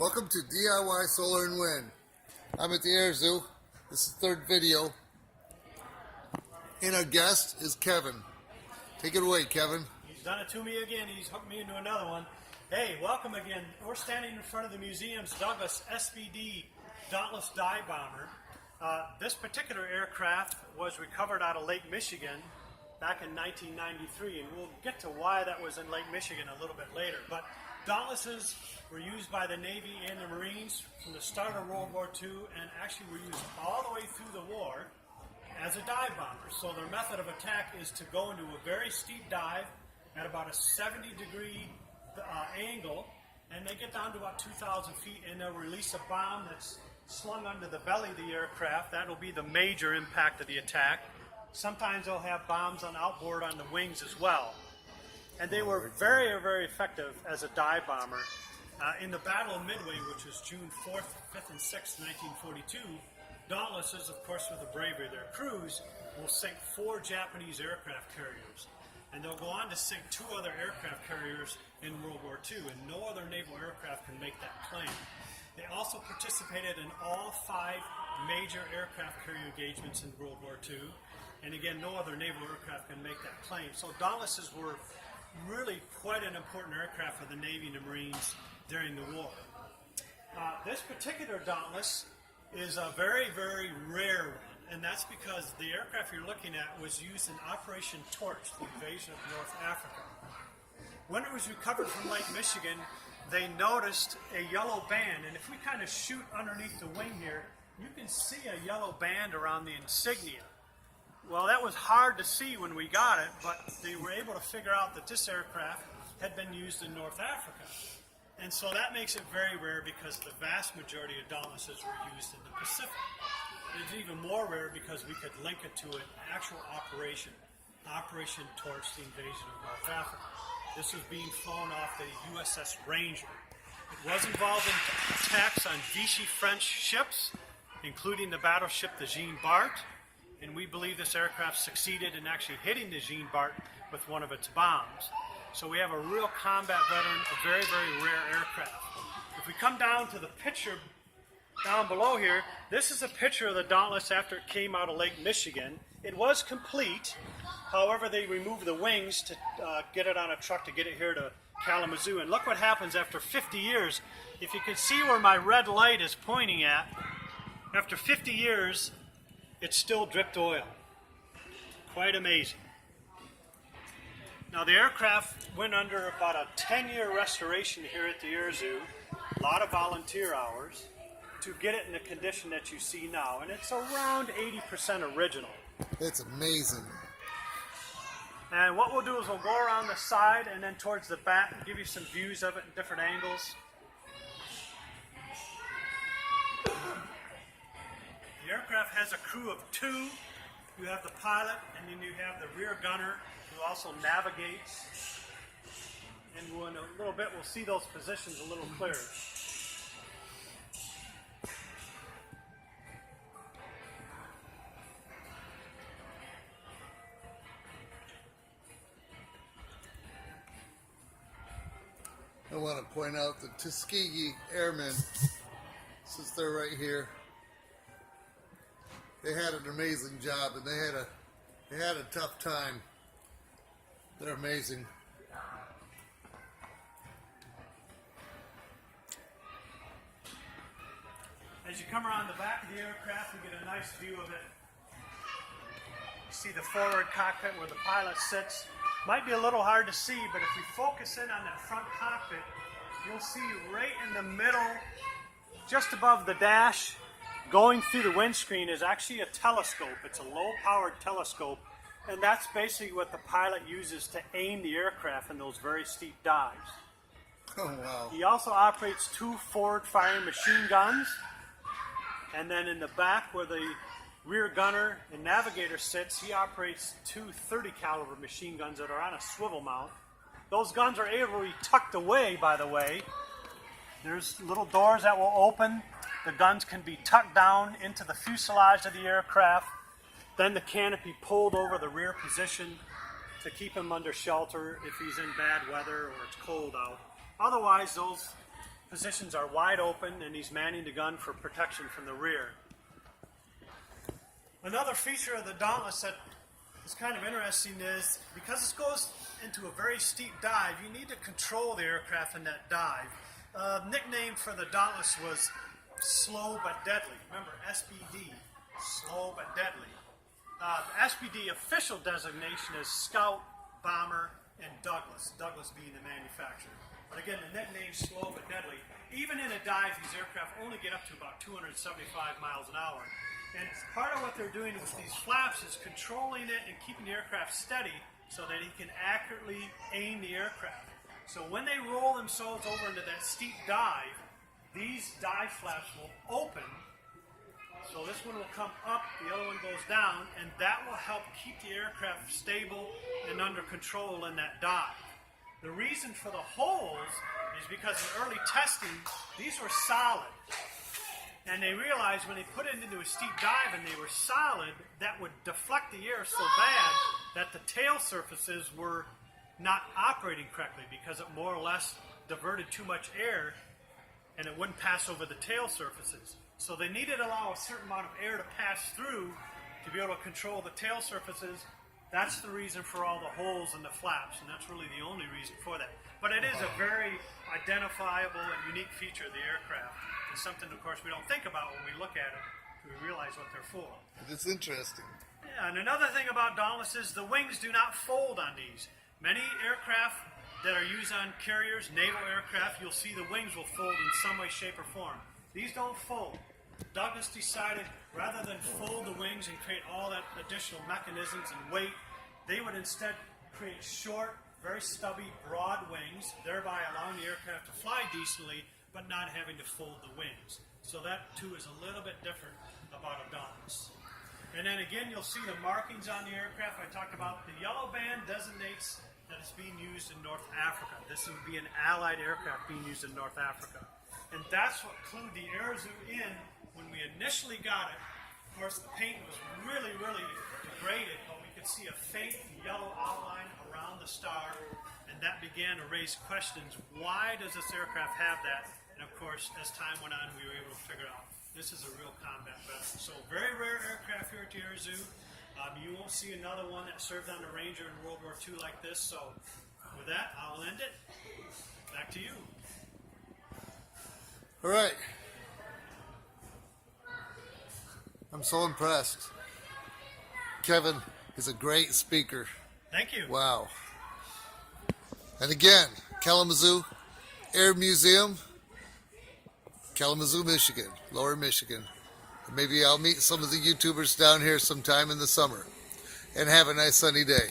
Welcome to DIY Solar and Wind. I'm at the Air Zoo. This is the third video. And our guest is Kevin. Take it away, Kevin. He's done it to me again. He's hooked me into another one. Hey, welcome again. We're standing in front of the museum's Douglas SBD Dauntless dive bomber. This particular aircraft was recovered out of Lake Michigan back in 1993, and we'll get to why that was in Lake Michigan a little bit later. But Dauntlesses were used by the Navy and the Marines from the start of World War II, and actually were used all the way through the war as a dive bomber. So their method of attack is to go into a very steep dive at about a 70-degree angle, and they get down to about 2,000 feet, and they'll release a bomb that's slung under the belly of the aircraft. That'll be the major impact of the attack. Sometimes they'll have bombs on outboard on the wings as well. And they were very, very effective as a dive bomber. In the Battle of Midway, which was June 4th, 5th, and 6th, 1942, Dauntlesses, of course, with the bravery of their crews, will sink 4 Japanese aircraft carriers. And they'll go on to sink 2 other aircraft carriers in World War II, and no other naval aircraft can make that claim. They also participated in all 5 major aircraft carrier engagements in World War II. And again, no other naval aircraft can make that claim. So Dauntlesses were really quite an important aircraft for the Navy and the Marines during the war. This particular Dauntless is a very, very rare one, and that's because the aircraft you're looking at was used in Operation Torch, the invasion of North Africa. When it was recovered from Lake Michigan, they noticed a yellow band, and if we kind of shoot underneath the wing here, you can see a yellow band around the insignia. Well, that was hard to see when we got it, but they were able to figure out that this aircraft had been used in North Africa. And so that makes it very rare because the vast majority of Dauntlesses were used in the Pacific. It's even more rare because we could link it to an actual operation, Operation Torch, the invasion of North Africa. This was being flown off the USS Ranger. It was involved in attacks on Vichy French ships, including the battleship the Jean Bart, and we believe this aircraft succeeded in actually hitting the Jean Bart with one of its bombs. So we have a real combat veteran, a very, very rare aircraft. If we come down to the picture down below here, this is a picture of the Dauntless after it came out of Lake Michigan. It was complete. However, they removed the wings to get it on a truck to get it here to Kalamazoo. And look what happens after 50 years. If you can see where my red light is pointing at, after 50 years, it still dripped oil. Quite amazing. Now the aircraft went under about a 10-year restoration here at the Air Zoo, a lot of volunteer hours, to get it in the condition that you see now. And it's around 80% original. It's amazing. And what we'll do is we'll go around the side and then towards the back and give you some views of it in different angles. The aircraft has a crew of 2. You have the pilot, and then you have the rear gunner, who also navigates. And in a little bit, we'll see those positions a little clearer. I want to point out the Tuskegee Airmen, since they're right here. They had an amazing job, and they had a tough time. They're amazing. As you come around the back of the aircraft, we get a nice view of it. You see the forward cockpit where the pilot sits. Might be a little hard to see, but if we focus in on that front cockpit, you'll see right in the middle, just above the dash, going through the windscreen is actually a telescope. It's a low-powered telescope, and that's basically what the pilot uses to aim the aircraft in those very steep dives. Oh, wow. He also operates 2 forward-firing machine guns, and then in the back where the rear gunner and navigator sits, he operates 2 30-caliber machine guns that are on a swivel mount. Those guns are able to be tucked away, by the way. There's little doors that will open. The guns can be tucked down into the fuselage of the aircraft. Then the canopy pulled over the rear position to keep him under shelter if he's in bad weather or it's cold out. Otherwise, those positions are wide open, and he's manning the gun for protection from the rear. Another feature of the Dauntless that is kind of interesting is because this goes into a very steep dive, you need to control the aircraft in that dive. Nickname for the Dauntless was Slow but Deadly. Remember, SBD, Slow but Deadly. The SBD official designation is Scout, Bomber, and Douglas, Douglas being the manufacturer. But again, the nickname Slow but Deadly. Even in a dive, these aircraft only get up to about 275 miles an hour. And part of what they're doing with these flaps is controlling it and keeping the aircraft steady so that he can accurately aim the aircraft. So when they roll themselves over into that steep dive, these dive flaps will open. So this one will come up, the other one goes down, and that will help keep the aircraft stable and under control in that dive. The reason for the holes is because in early testing, these were solid. And they realized when they put it into a steep dive and they were solid, that would deflect the air so bad that the tail surfaces were not operating correctly because it more or less diverted too much air and it wouldn't pass over the tail surfaces. So they needed to allow a certain amount of air to pass through to be able to control the tail surfaces. That's the reason for all the holes in the flaps, and that's really the only reason for that. But it is a very identifiable and unique feature of the aircraft. It's something, of course, we don't think about when we look at it. We realize what they're for. It's interesting. Yeah, and another thing about Dauntless is the wings do not fold on these. Many aircraft that are used on carriers, naval aircraft, you'll see the wings will fold in some way, shape, or form. These don't fold. Douglas decided rather than fold the wings and create all that additional mechanisms and weight, they would instead create short, very stubby, broad wings, thereby allowing the aircraft to fly decently, but not having to fold the wings. So that too is a little bit different about a Dauntless. And then again, you'll see the markings on the aircraft. I talked about the yellow band designates that it's being used in North Africa. This would be an Allied aircraft being used in North Africa. And that's what clued the Airzo in when we initially got it. Of course, the paint was really, really degraded, but we could see a faint yellow outline around the star, and that began to raise questions. Why does this aircraft have that? And of course, as time went on, we were able to figure out this is a real combat vessel. So very rare aircraft here at the Airzo. You won't see another one that served on the Ranger in World War II like this. So with that, I'll end it. Back to you. All right. I'm so impressed. Kevin is a great speaker. Thank you. Wow. And again, Kalamazoo Air Museum, Kalamazoo, Michigan, Lower Michigan. Maybe I'll meet some of the YouTubers down here sometime in the summer. And have a nice sunny day.